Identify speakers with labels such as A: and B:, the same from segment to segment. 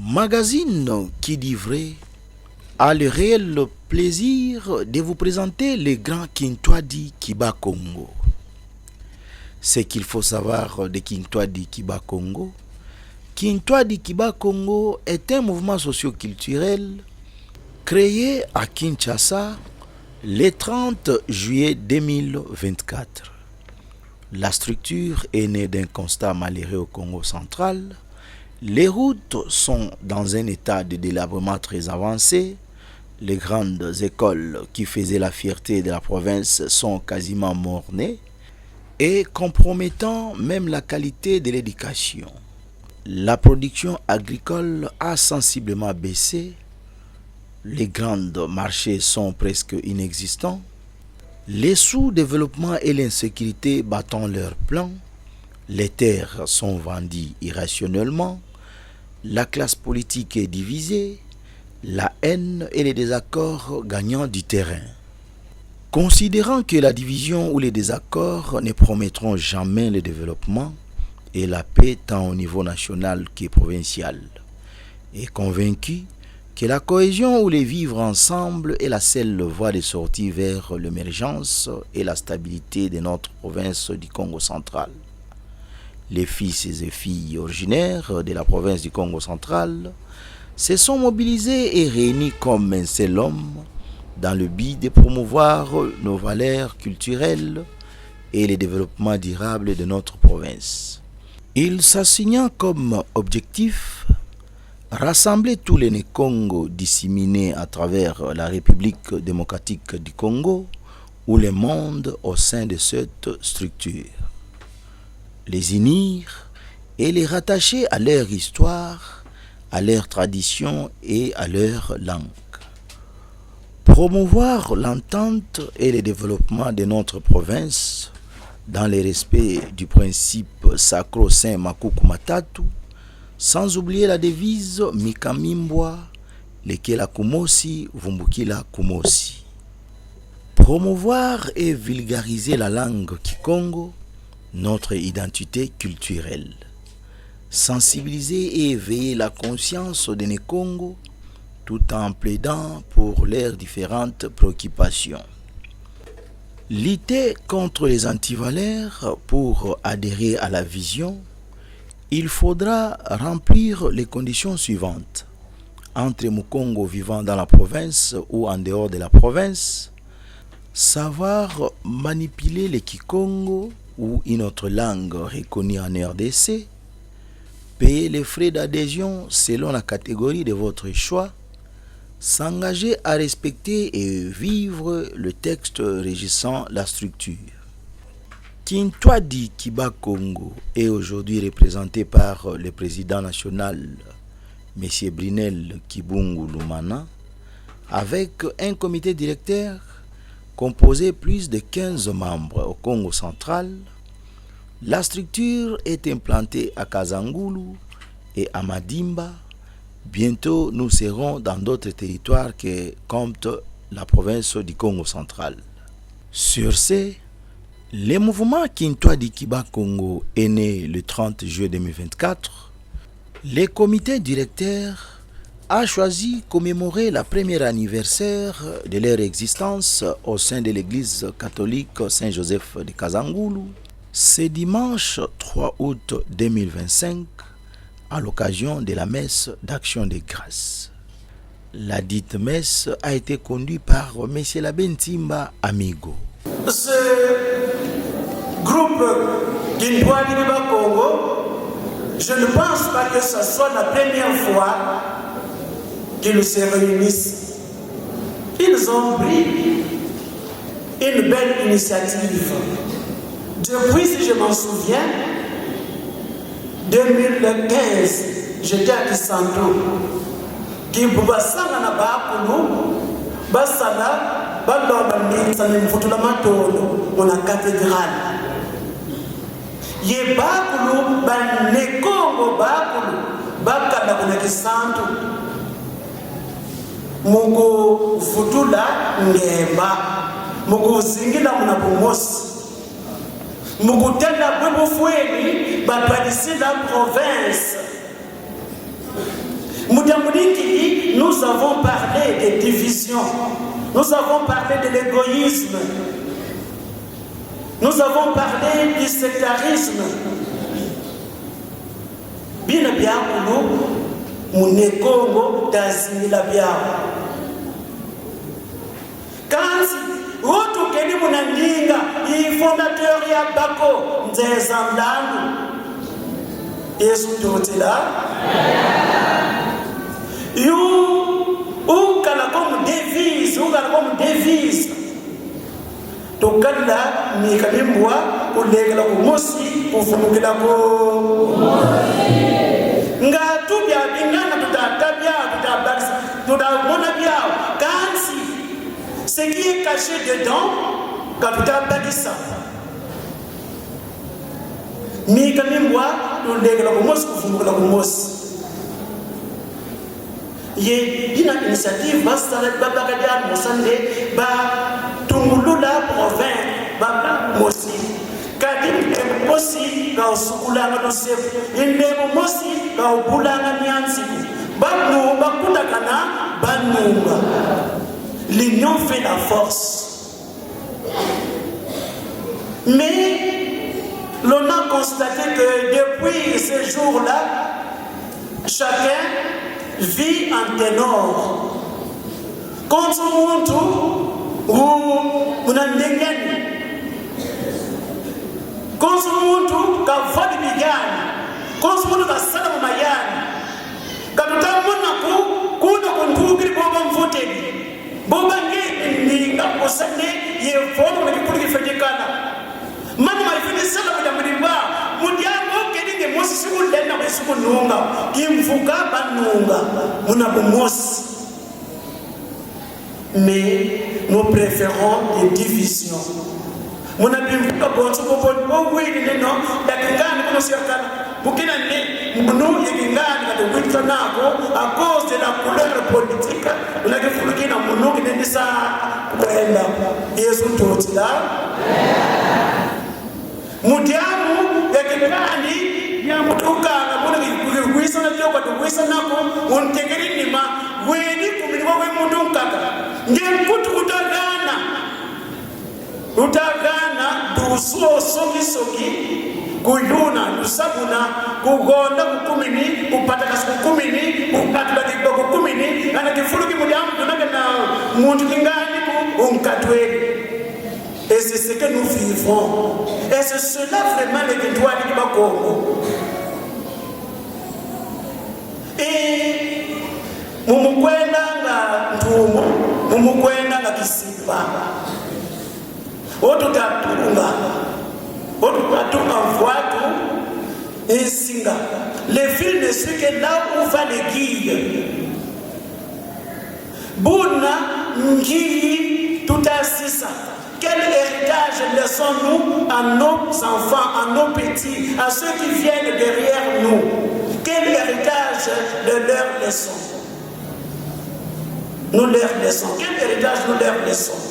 A: Magazine qui dit vrai a le réel plaisir de vous présenter le grand Kintwadi Kiba Congo. Ce qu'il faut savoir de Kintwadi Kiba Congo. Kintwadi Kiba Congo est un mouvement socio-culturel créé à Kinshasa le 30 juillet 2024. La structure est née d'un constat malheureux au Congo central. Les routes sont dans un état de délabrement très avancé. Les grandes écoles qui faisaient la fierté de la province sont quasiment mornées et compromettant même la qualité de l'éducation. La production agricole a sensiblement baissé. Les grands marchés sont presque inexistants. Les sous-développements et l'insécurité battant leur plein. Les terres sont vendues irrationnellement. La classe politique est divisée. La haine et les désaccords gagnant du terrain. Considérant que la division ou les désaccords ne promettront jamais le développement et la paix tant au niveau national que provincial, et convaincu que la cohésion ou les vivre ensemble est la seule voie de sortie vers l'émergence et la stabilité de notre province du Congo central. Les fils et filles originaires de la province du Congo central se sont mobilisés et réunis comme un seul homme dans le but de promouvoir nos valeurs culturelles et le développement durable de notre province. Ils s'assignant comme objectif rassembler tous les Né-Congo disséminés à travers la République démocratique du Congo ou le monde au sein de cette structure. Les unir et les rattacher à leur histoire, à leur tradition et à leur langue. Promouvoir l'entente et le développement de notre province dans le respect du principe sacro-saint Makuku Matatu, sans oublier la devise Mikamimbwa, Lekela Kumosi, Vumbukila Kumosi. Promouvoir et vulgariser la langue Kikongo, notre identité culturelle. Sensibiliser et éveiller la conscience des Né-Congo tout en plaidant pour leurs différentes préoccupations. Lutter contre les antivaleurs pour adhérer à la vision, il faudra remplir les conditions suivantes. Entre Mukongo vivant dans la province ou en dehors de la province, savoir manipuler le Kikongo ou une autre langue reconnue en RDC, payer les frais d'adhésion selon la catégorie de votre choix, s'engager à respecter et vivre le texte régissant la structure. Kintwadi Kiba Congo est aujourd'hui représenté par le président national, M. Brinel Kibungu Lumana, avec un comité directeur composé plus de 15 membres au Congo central. La structure est implantée à Kazangulu et à Madimba. Bientôt, nous serons dans d'autres territoires que compte la province du Congo central. Sur ce, le mouvement Kintwadi Kiba Congo est né le 30 juillet 2024. Le comité directeur a choisi commémorer le premier anniversaire de leur existence au sein de l'église catholique Saint-Joseph de Kazangulu. C'est dimanche 3 août 2025 à l'occasion de la messe d'action de grâce. La dite messe a été conduite par M. l'abbé Ntimba Amigo.
B: Ce groupe Kintwadi Kiba Congo, je ne pense pas que ce soit la première fois qu'ils se réunissent. Ils ont pris une belle initiative. Depuis, si je m'en souviens, 2015, j'étais à Kisanto. Kibubasanga na bakulu basala balona nitsa nimfutula matono ona cathédrale. Ye bakulu ba Né-Congo bakulu bakala kuna Kisanto. Mugo futula ngemba mugo zingila muna pomosi. Mukutenda bwebufueni batwadisi la province. Nous avons parlé des divisions, nous avons parlé de l'égoïsme, nous avons parlé du sectarisme. Bina biakulu munekongo tazimila biao. Kansi wotu keni munandinga i fondateur ya bako nzeza mlandu. Yesu totila. Ukala comme devise. Tokalla mikalimbwa kulegela kumosi kufumukila ko. Nga tubya bingana tutatabya tutabarisa tutamona byao kansi ce qui est caché dedans kapitabalisa mikalimbwa kulegela kumosi kufumukila kumosi. Ye dina initiative basala babakadia mosande ba tumulula province ba mosi kadim mosi ka usukula na sefu inde mosi ka ubulanga nyansi banu bakuta kana banunga. L'union fait la force. Mais l'on a constaté que depuis ce jour-là chacun vit en ténor. Quand Konsumuntu kavadi bigani, konsumuntu kasala mayani. Kamutamuna kuna kuntukiri boba mvuteni. Boba nge ngakosane yefono ngikuri kifedekana. Mama malifini sala mudamrimba, mudiamo keninge mosi sikulenda kwesikununga, kimvuka banunga, munabumosi. Mais nous préférons les divisions. Mon ami, bon, ce qu'on peut oui, non, à cause de la couleur politique, on a fait un qui n'est ça. Yesu tout là. Mudiamu, yakikani, yamutuka, na kuisa na joka, kuisa nako, untegeri nima, weni kumiliwa mudunkaga. Ngekutu utagana. Utagana dusuo soki kuyuna lusabuna kugonda kukumini kupata kasu kukumini kupata kidogo kukumini ana kifuluki mudamu tunaka na muntu kingani unkatwe. Et c'est ce que nous vivons. Et c'est cela vraiment les Kintoadi du Bakongo. Et mumukwenda nga ntumu, mumukwenda nga kisimba. Otu tatunga mvoatu et singa. Le fil ne suit que là où va le guide. Bouna ngi tout assisa. Quel héritage laissons-nous à nos enfants, à nos petits, à ceux qui viennent derrière nous? Quel héritage de leur laissons? Nous leur laissons. Quel héritage nous leur laissons?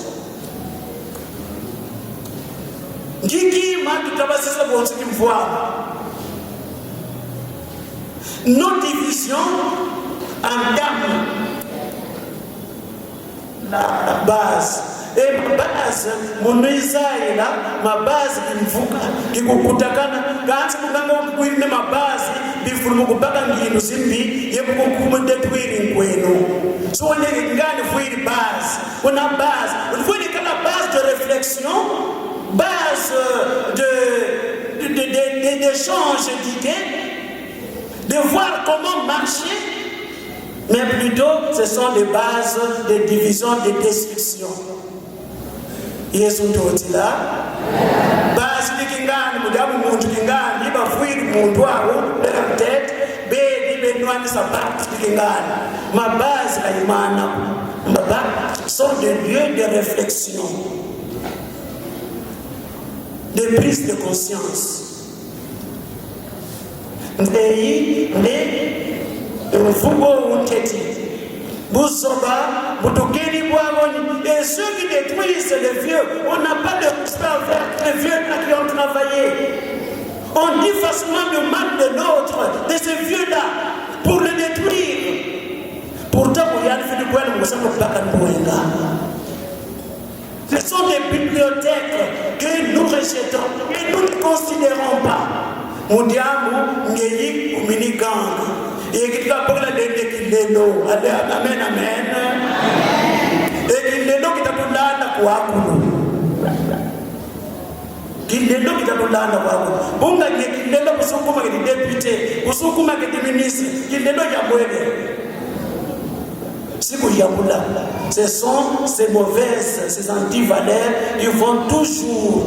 B: Nos divisions entament la base. Et ma base, mon Isaïe là, ma base qui me fouca, qui me kutakana, quand je me dis ma base, il faut me couper nous simbi, il faut me détruire une so on est une base, on a base, on faut dire que la base de réflexion, base d'échange d'idées, de voir comment marcher, mais plutôt ce sont des bases de division, de destruction. Yesu totila basi dikingani mudamu muntu kingani bafuiri muntu wao tete bedi benwani sabati dikingani mabazi la imana mabazi sont des lieux de réflexion, de prise de conscience. Ndei ne mfugo unteti Boussoba, Boutokeni Boagoni, et ceux qui détruisent les vieux, on n'a pas de respect envers les vieux qui ont travaillé. On dit facilement le mal de l'autre, de ces vieux-là, pour le détruire. Ce sont des bibliothèques que nous rejetons et nous ne considérons pas. Amen, amen. Et kilelo kitatulanda kwako bunga kilelo kusukuma ke deputy kusukuma ke ministre kilelo ya bwele siku ya bula. Ce sont ces mauvaises, ces antivaleurs, ils vont toujours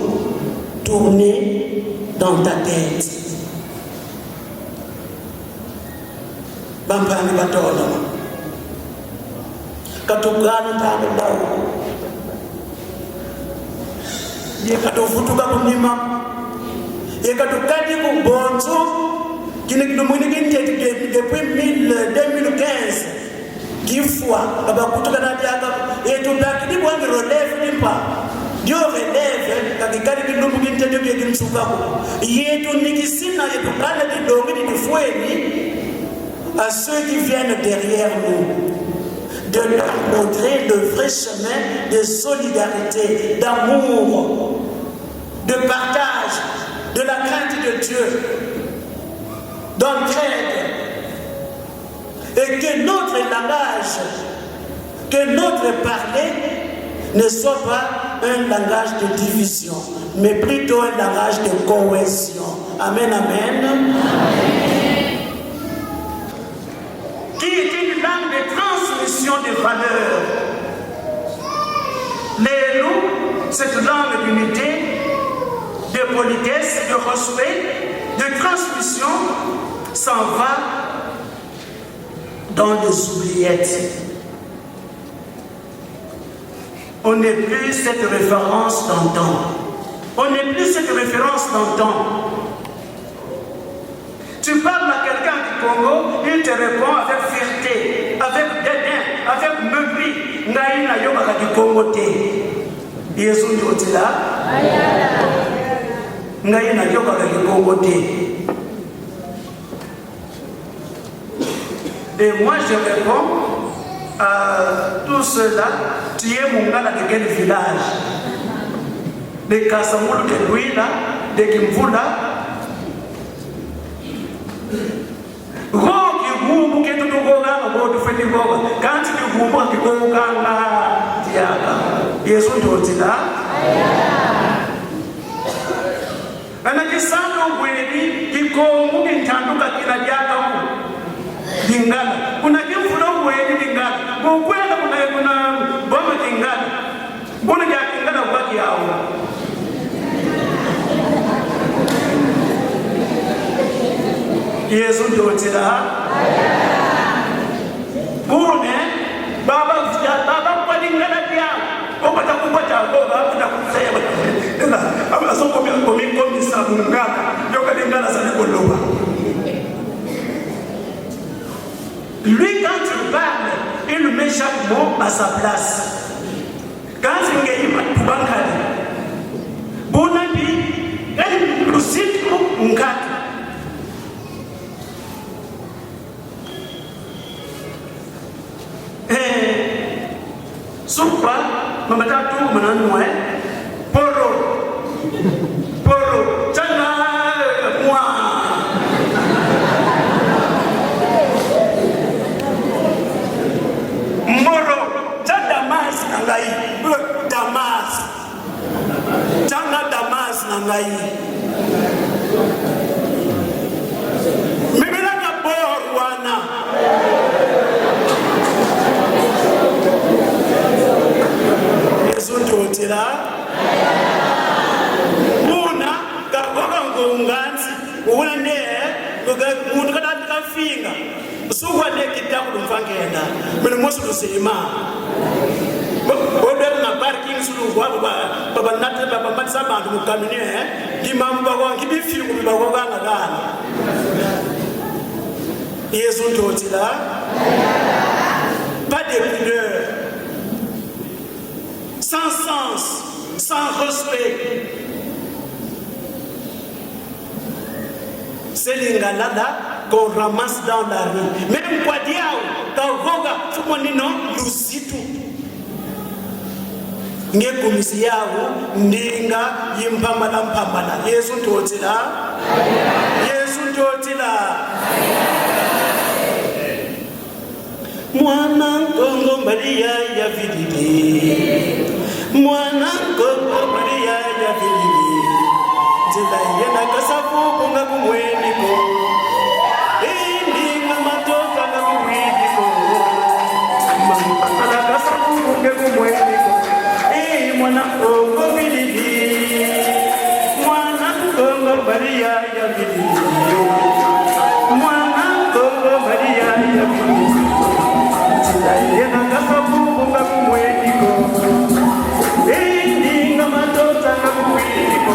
B: tourner dans ta tête. Bampani batola katugana tabelau yekatofutuka kunima yekatukadi kubonzo kinekinomwini kintete depuis 2015 kifwa abakutuka natiaka etubakidi bwangi relève nimpa dio relève kakikadi kinumbu kintete byekimsukako yetu nikisina yetukana kidongi nitifweni à ceux qui viennent derrière nous, de leur montrer le vrai chemin de solidarité, d'amour, de partage, de la crainte de Dieu, d'entraide. Et que notre langage, que notre parler ne soit pas un langage de division, mais plutôt un langage de cohésion. Amen, amen. Amen. Qui est une langue de transmission des valeurs. Les loups, cette langue d'unité, de politesse, de respect, de transmission, s'en va dans les oubliettes. On n'est plus cette référence d'antan. On n'est plus cette référence d'antan. Tu parles à quelqu'un du Congo, il te répond avec fierté, avec dédain, avec mépris. Naïna yoga du Congo te. Yesu ndi là. Naïna yoga du Congo te. Et moi je réponds à tout cela, tu es mon gars de quel village? De Kasamoul, de Douila, de Kimvula. Quand tu vois que tu Yesu ndotila anakisano kweli kikongo kintanduka kila jaka dingala kuna kimfulo kweli dingala ngokwenda kuna boma dingala mbona ya kingala kwaki yao Yesu ndotila Bourne, Baba Padingana, Obata Kubata, Baba Kusaya, I'm so coming Samunga, Yogadingana Sanakoloba. Lui, quand tu parles, il met chaque mot à sa place. Quand il y a un Bankari, Bonabi, elle nous cite un cadre. Soupa, mamatatu mananwe, poro, chana, moi. Moro, chadamas nangai, damas, chana damas nangai. Mibelanga borwana. Tira Muna kagoga ngonganzi ubona ne umuntu kadati kafinga usuwa nekita kulumfangena mina mosu lusima bodwe na parking sulu baba nate baba matsa bantu mukamine ngimamba kwa ngibifi kubibagoga ngakana Yesu ndotira pas de pudeur sans sens, sans respect. C'est l'ingalada qu'on ramasse dans la rue. Même Kwadiao, kawoga fumonino lusitu ngekumisi yawo ndinga yimpambala Yesu ntotila mwana nkongo Maria ya vididi Zila yena kasafu bunga kumweniko ndinga matoka na kumweniko Mampala kasafu bunga kumweniko mwana nkongo vididi Maria ya vididi yena kasafu bunga kumweniko ndinga matoka na kumweniko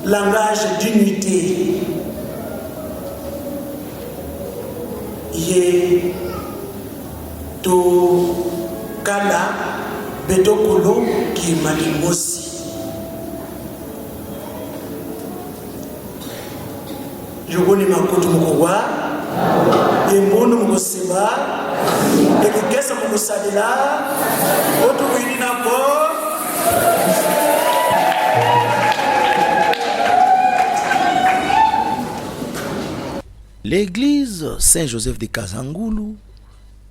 B: langage d'unité ye to kala betokolo ki malimosi yogoni makutu mukogwa embunu mukosiba ekigesa mukusalila otuwirina ko
A: L'église Saint-Joseph de Kazangoulou,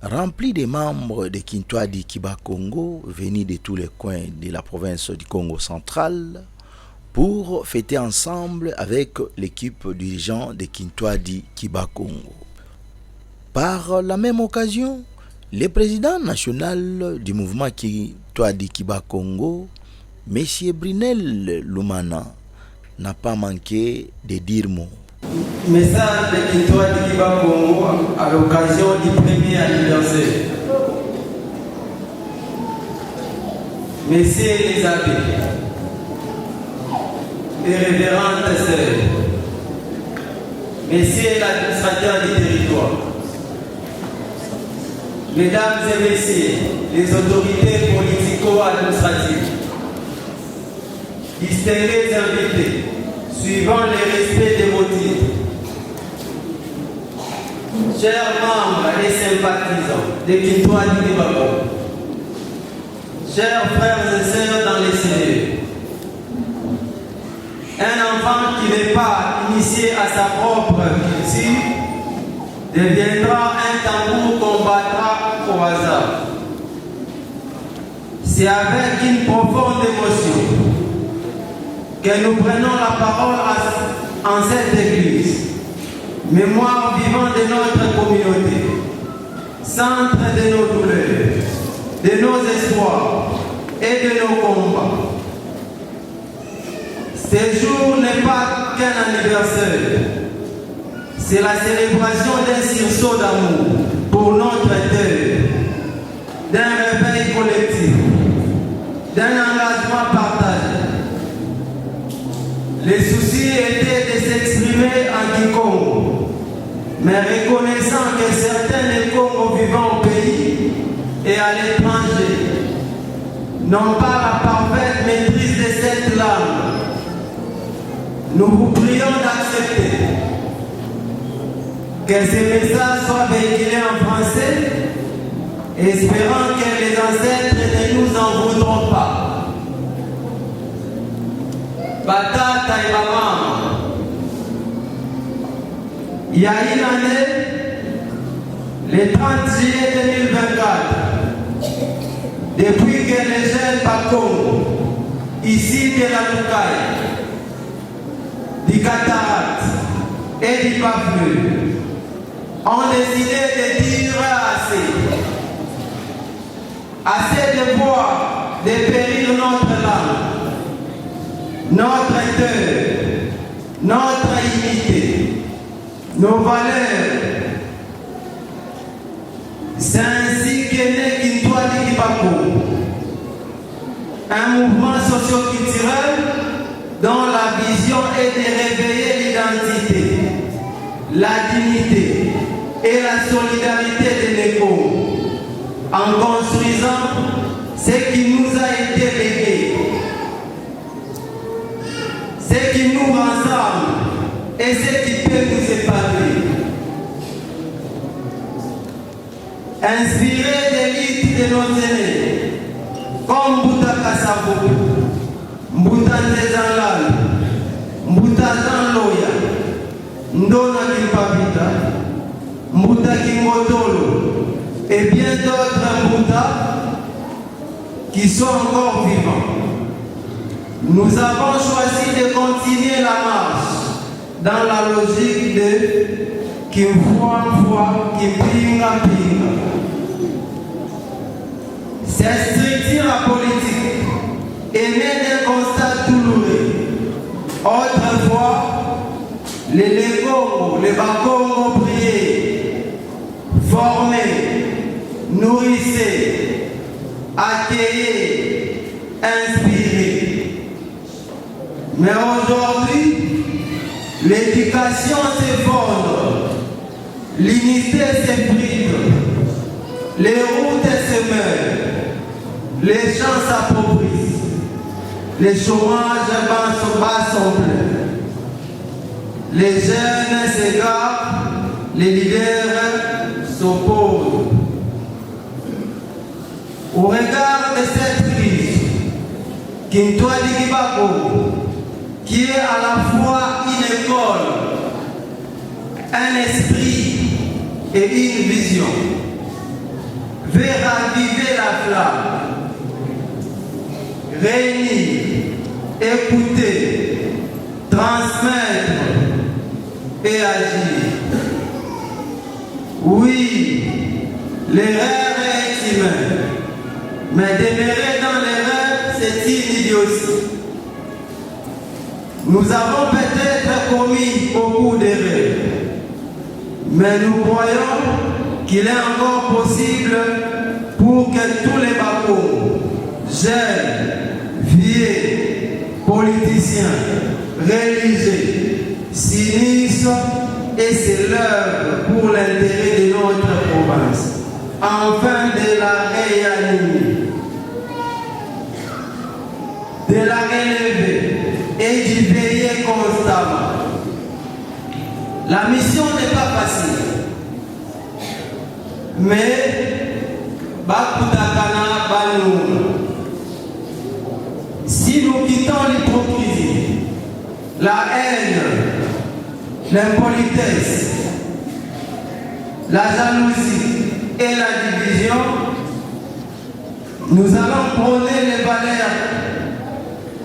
A: remplie des membres de Kintwadi Kibakongo venus de tous les coins de la province du Congo central, pour fêter ensemble avec l'équipe dirigeante de Kintwadi Kibakongo. Par la même occasion, le président national du mouvement Kintwadi Kibakongo, M. Brunel Lumana, n'a pas manqué de dire mot.
C: Message de Kintwadi Kibakongo à l'occasion du premier anniversaire. Messieurs les abbés, les révérentes sœurs, messieurs l'administrateur du territoire, mesdames et messieurs les autorités politico-administratives, distingués invités, suivant les respects des motifs, chers membres et sympathisants de Kintwadi Kibakongo, chers frères et sœurs dans les Seigneurs, un enfant qui n'est pas initié à sa propre culture deviendra un tambour qu'on battra au hasard. C'est avec une profonde émotion que nous prenons la parole en cette église, mémoire vivante de notre communauté, centre de nos douleurs, de nos espoirs et de nos combats. Ce jour n'est pas qu'un anniversaire, c'est la célébration d'un sursaut d'amour pour notre terre, d'un réveil collectif, d'un engagement partagé. Les soucis étaient de s'exprimer en Kikongo, mais reconnaissant que certains Congo vivant au pays et à l'étranger n'ont pas la parfaite maîtrise de cette langue, nous vous prions d'accepter que ces messages soient véhiculés en français, espérant que les ancêtres ne nous en voudront pas. Batata et maman, il y a une année, le 30 juillet 2024, depuis que les jeunes Bakongo, ici de la Toukaï, du Cataracte et du Baflu, ont décidé de dire assez de voir dépérir notre langue, notre terre, notre unité, nos valeurs un mouvement socio-culturel dont la vision est de réveiller l'identité, la dignité et la solidarité de l'Éco, en construisant ce qui nous a été légué, ce qui nous rassemble et ce qui peut nous épanouir. Inspiré des mythes de nos aînés, comme Mbouta Kassabou, Mbouta Nzezalal, Mbouta Zanloya, Ndona Kimpavita, Mbouta Kimotolo et bien d'autres Mbouta qui sont encore vivants. Nous avons choisi de continuer la marche dans la logique de Kimfouamfoua, Kimpinga-Pinga. Cette structure politique est née d'un constat douloureux. Autrefois, les Légongo, les Bakongo priaient, formaient, nourrissaient, accueillaient, inspiraient. Mais aujourd'hui, l'éducation s'effondre, l'unité s'effrite, les routes se meurent, les champs s'appauvrissent, les chômages bas sont pleins, les jeunes s'égarent, les leaders s'opposent. Au regard de cette crise, Kintwadi Kibakongo, qui est à la fois une école, un esprit et une vision, veut raviver la flamme, réunir, écouter, transmettre et agir. Oui, l'erreur est humaine, mais demeurer dans l'erreur, c'est une idiotie. Nous avons peut-être commis beaucoup d'erreurs, mais nous croyons qu'il est encore possible pour que tous les Bakongo, jeunes, vieux, politiciens, religieux, s'unissent et c'est l'œuvre pour l'intérêt de notre province, afin de la réanimer, de la relever et d'y veiller constamment. La mission n'est pas facile, mais Bakutakana Banou. Si nous quittons l'hypocrisie, la haine, l'impolitesse, la jalousie et la division, nous allons prôner les valeurs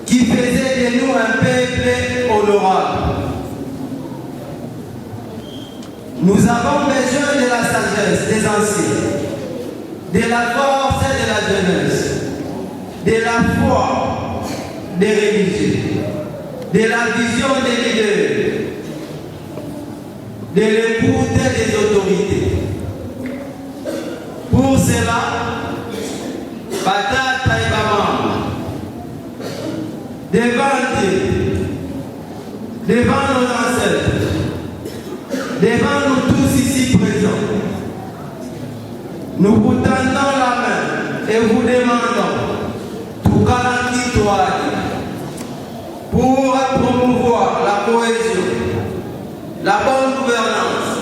C: qui faisaient de nous un peuple honorable. Nous avons besoin de la sagesse des anciens, de la force de la jeunesse, de la foi des religieux, de la vision des leaders, de l'écoute des autorités. Pour cela, Batata et Bamam, devant Dieu, devant nos ancêtres, devant nous tous ici présents, nous vous tendons la main et vous demandons tout Kalakitouadi pour promouvoir la cohésion, la bonne gouvernance,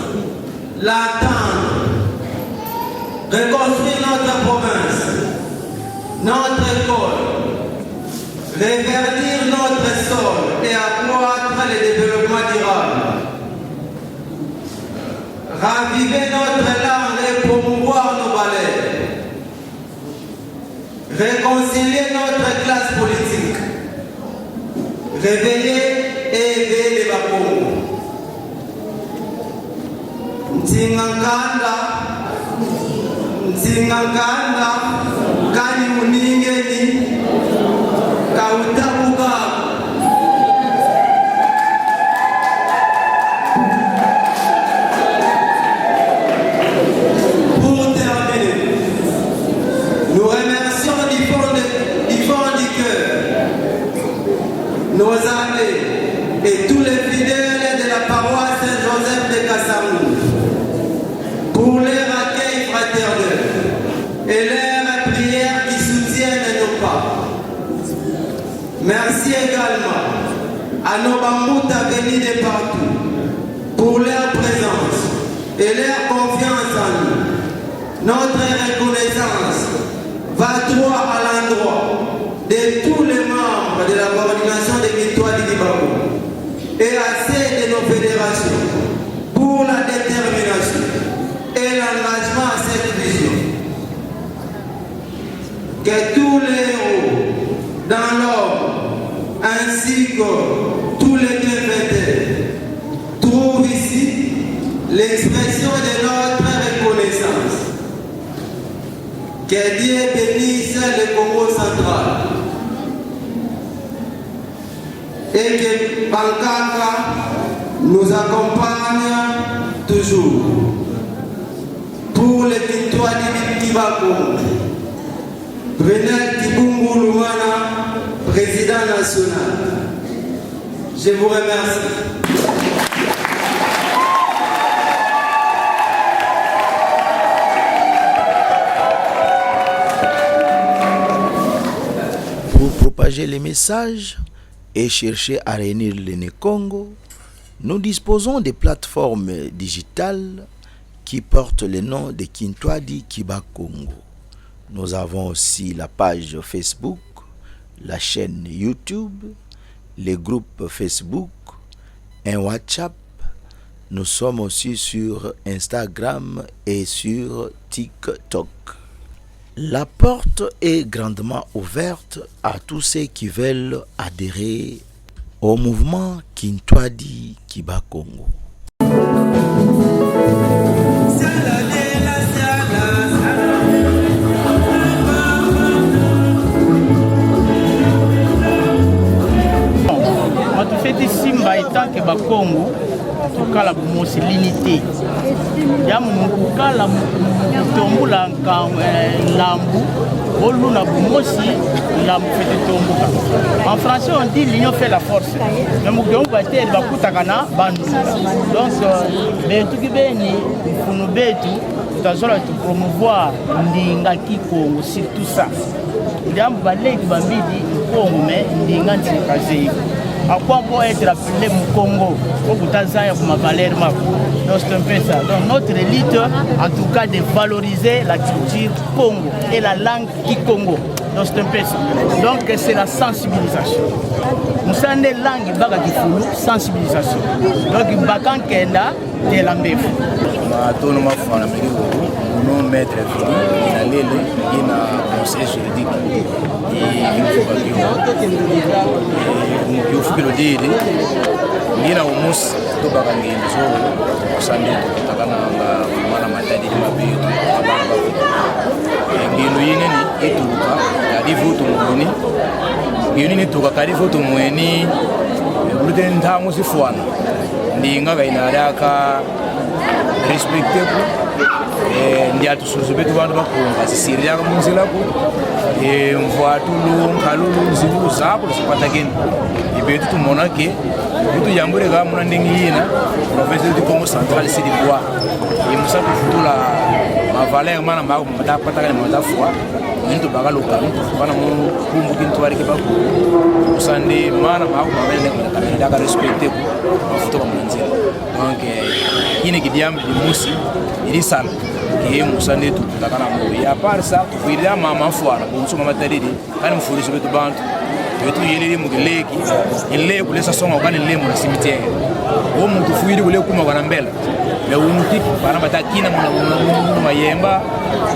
C: l'attente, reconstruire notre province, notre école, reverdir notre sol et accroître le développement durable. Raviver notre langue et promouvoir nos valeurs. Réconcilier notre classe politique. Réveiller et éveiller les Bakongo. Ntinganganda, kani muningeni, kautabuka. Pour terminer, nous remercions du fond du les fidèles de la paroisse Saint-Joseph de Kassamou pour leur accueil fraternel et leurs prières qui soutiennent nos pas. Merci également à nos bamboutas venus de partout pour leur présence et leur confiance en nous. Notre reconnaissance va droit à l'endroit de tous les membres de la coordination des Victoires du Kibako et à ceux de nos fédérations pour la détermination et l'engagement à cette vision. Que tous les héros dans l'homme ainsi que tous les bienfaiteurs trouvent ici l'expression de notre reconnaissance. Que Dieu bénisse le Congo central et que Bankaka nous accompagne toujours. Pour les victoires du Kibako, Renal Kibungu Lumana, président national. Je vous remercie.
A: Pour propager les messages et chercher à réunir le Congo, nous disposons de plateformes digitales qui portent le nom de Kintwadi Kibakongo. Nous avons aussi la page Facebook, la chaîne YouTube, les groupes Facebook, un WhatsApp. Nous sommes aussi sur Instagram et sur TikTok. La porte est grandement ouverte à tous ceux qui veulent adhérer au mouvement Kintwadi Kibakongo.
D: Feti Simba étant que Bakongo, tukala bumosi l'unité. Yamu mukala mutombula lambu, oluna bumosi lambu fete tombuka. En français on dit l'union fait la force. Mais mukongo bate bakutakana bandu. Donc betu kibeni funu betu tutazola tu promouvoir ndinga kikongo surtout ça. Yamu baleki bambidi Congo mais ndinga ntikaze. À quoi peut être appelé Mukongo au Tanzanie pour ma valeur. Donc c'est un peu ça. Donc notre élite, en tout cas, de valoriser la culture Congo et la langue Kikongo. Donc c'est un peu ça. Donc c'est la sensibilisation. Nous sommes des langues bagakifulu, sensibilisation. Donc bakan kenda de la mefu.
E: Tout le monde nous maître fini, il a l'élé, il a conseil juridique. Et il faut que le dire, il a au moins tout bagagé, il faut que ndia tusuzubetu bantu bakonga sisiria munzila ku mvua tulu kalulu nzilu zapo sipata geni ibetu tumona ke butu yambure ga muna ndingi yina province du Congo central c'est du bois et musa kufutula ma valeur mana mako mata pata ga mata fwa nto baga lokalo bana mu kumbu kintwari ke bako usande mana mako mabele ne daga respecter ku futo ba munzila donc ine kidiam di musi ili sana et musande tu takana mo ya part ça il y a mama fwara bonso mama tadidi kana mfurizo betu bantu betu yelele mugeleki ile kulesa songa kana ile mu cimetière o muntu fuiri kule kuma kana mbele le unutiki bana batakina mu mayemba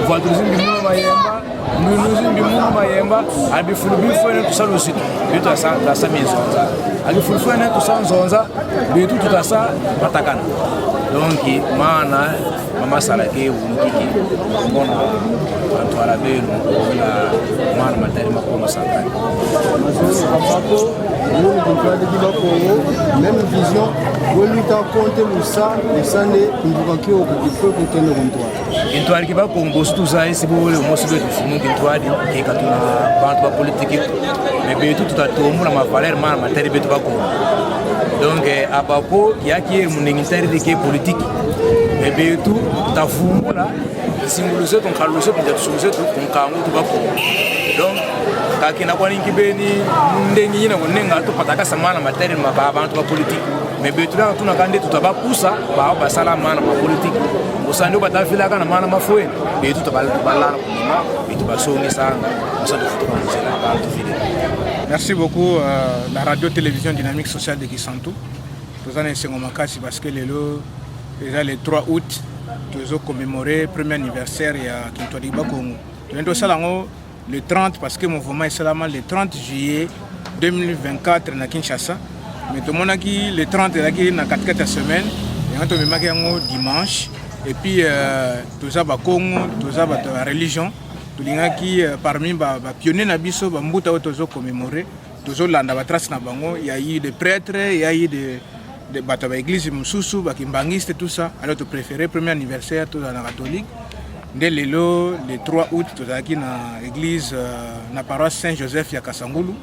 E: voitures ndi mu mayemba nous ndi mu mayemba abi fulubi fone tu salo sito betu asa la samizo ali fulfone tu sanzonza betu tutasa batakana donc mana mama salake unukiki mbona watu arabenu bila mara matari makoma sana
F: Bako nous Kintwadi Kibakongo même vision où lui t'a compté Moussa et Sane Mbukaki au Kifo Kintwadi
E: Kintwadi Kibakongo tout ça ici pour le mot de Fumu Kintwadi qui katuna bantu ba politique mais betu tutatomula ma valeur mara matari betu Bakongo donc donc abapo yaki munengitari de politique mais betu tafumula simbuluze ton khaluze pour tsuze ton kangu tubako donc kakina kwa ninki beni ndengi yina konenga to pataka samana materi mababa abantu ba politique mais betu la tuna kande tutabakusa ba sala mana ma politique osandi batafila kana mana mafueni betu tabala kuma betu basongi sanga osandi futubanzela ba tufile.
G: Merci beaucoup la radio-télévision dynamique sociale de Kisantu. Nous avons essayé parce que le 3 août, nous avons commémoré le premier anniversaire de Kintwadi Bakongo. Nous avons le 30 parce que le mouvement est seulement le 30 juillet 2024 à Kinshasa. Mais tout le monde a dit le 30 est dans 4 semaines. Et nous avons dimanche. Et puis, nous avons la religion. Qui parmi les pionniers na biso bambuta otozo commémorer tozo landa ba trace na bango, il y a eu des prêtres, il y a eu des bateaux d'église mususu bakimbangiste tout ça. Alors tu préféré premier anniversaire tout dans la catholique dès le 3 août tout aquí na église na paroisse Saint-Joseph ya Kasangulu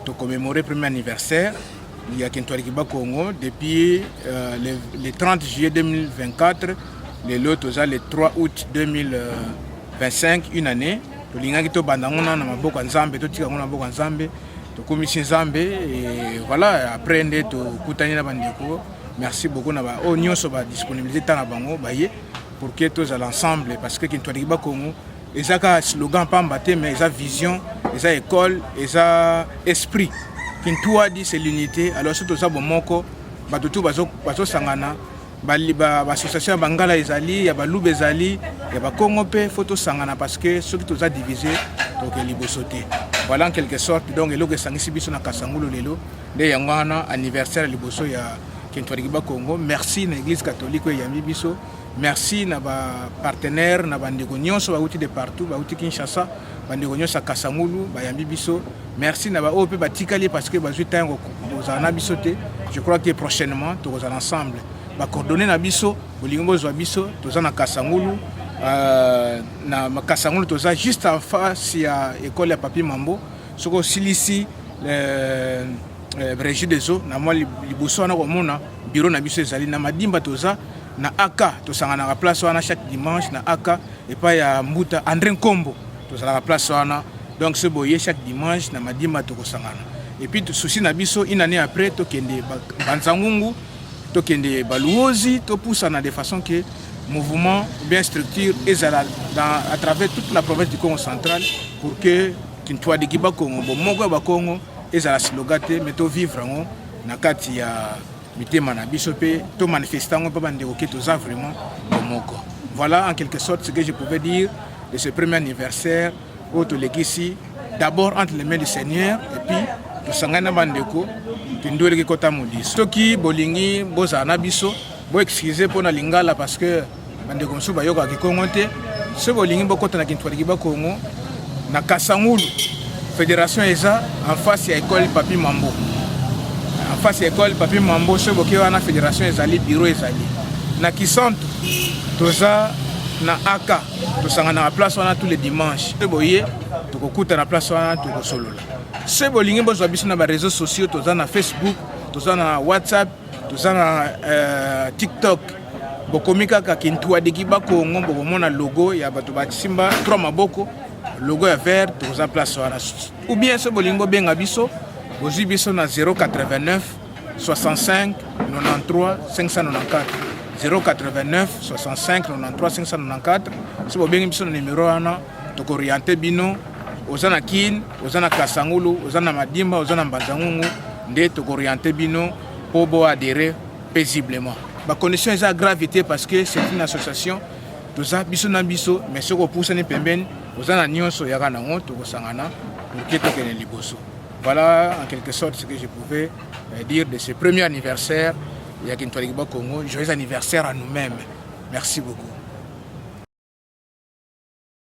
G: to commémorer premier anniversaire il y a Kintwadi Bakongo depuis le 30 juillet 2024 le 3 août 2025 une année tolinga kito bandangona na maboko nzambe totika ngona maboko nzambe to komisi nzambe et voilà après nde to kutani na bandeko merci beaucoup na ba o nyonso ba disponibilité tana bango baye pour que tous à l'ensemble parce que Kintwadi Bakongo ezaka slogan pamba te mais eza vision eza école eza esprit Kintwadi c'est l'unité alors surtout ça bomoko ba tout bazo sangana ba association bangala ezali ya baluba ezali ya ba Congo pe photo sangana parce que ceux qui tous a divisé donc libosoté voilà en quelque sorte donc eloko sangisi biso na Kasangulu lelo nde yangwana anniversaire liboso ya Kintwadi Bakongo. Merci na église catholique ya biso, merci na ba partenaire na bandeko nyonso bauti de partout bauti Kinshasa bandeko nyonso ya Kasangulu ba yambi biso, merci na ba OP batikali parce que bazui tango kozana biso te. Je crois que prochainement tous ensemble ba coordonner na biso bolingo zwa biso toza na Kasangulu na Kasangulu toza juste en face ya école ya Papi Mambo soko silisi régie des eaux na moi liboso na komona bureau na biso ezali na madimba toza na aka tosangana na place wana chaque dimanche na aka et pas ya mbuta André Nkombo toza na place wana donc c'est boye chaque dimanche na madimba tokosangana et puis souci na biso une année après tokende banzangungu tokende baluozi to poussa na de façon que mouvement bien structure ezala à travers toute la province du Congo central pour que Kintwadi Bakongo bomoko ba Congo ezala slogate mais to vivre ngo na kati ya mitema na biso pe to manifestant ngo pa bandeko ke to za vraiment bomoko. Voilà en quelque sorte ce que je pouvais dire de ce premier anniversaire au to legisi d'abord entre les mains du Seigneur et puis to sangana bandeko tindole ke kota modis toki bolingi boza na biso bo excuser pour na lingala parce que bandeko msu ba yoka ki Congo te ce bolingi bokota na Kintwadi Bakongo na Kasangulu fédération eza en face ya école Papi Mambo en face ya école Papi Mambo ce boké wana fédération ezali bureau ezali na Kisantu toza na aka tosangana na place wana tous les dimanches te boye tokokuta na place wana tokosolola ce bolingi bozwa biso na ba réseaux sociaux toza na Facebook toza na WhatsApp toza na TikTok bokomika ka Kintwadi Bakongo bokomona logo ya bato basimba 3 maboko logo ya vert toza place wana ou bien ce bolingo benga biso bozwi biso na 089 65 93 594 089 65 93 594 ce bobengi biso na numéro wana tokorienter bino oza na Kin oza na Kasangulu oza na Madimba oza na Mbanzangungu nde tokorienter bino po bo adhérer paisiblement. Ba condition eza gravité parce que c'est une association toza biso na biso mais soko poussa ni pembeni ozana nyonso yaka nango tokosangana pour que tokene liboso. Voilà en quelque sorte ce que je pouvais dire de ce premier anniversaire ya Kintwadi Bakongo. Joyeux anniversaire à nous-mêmes. Merci beaucoup.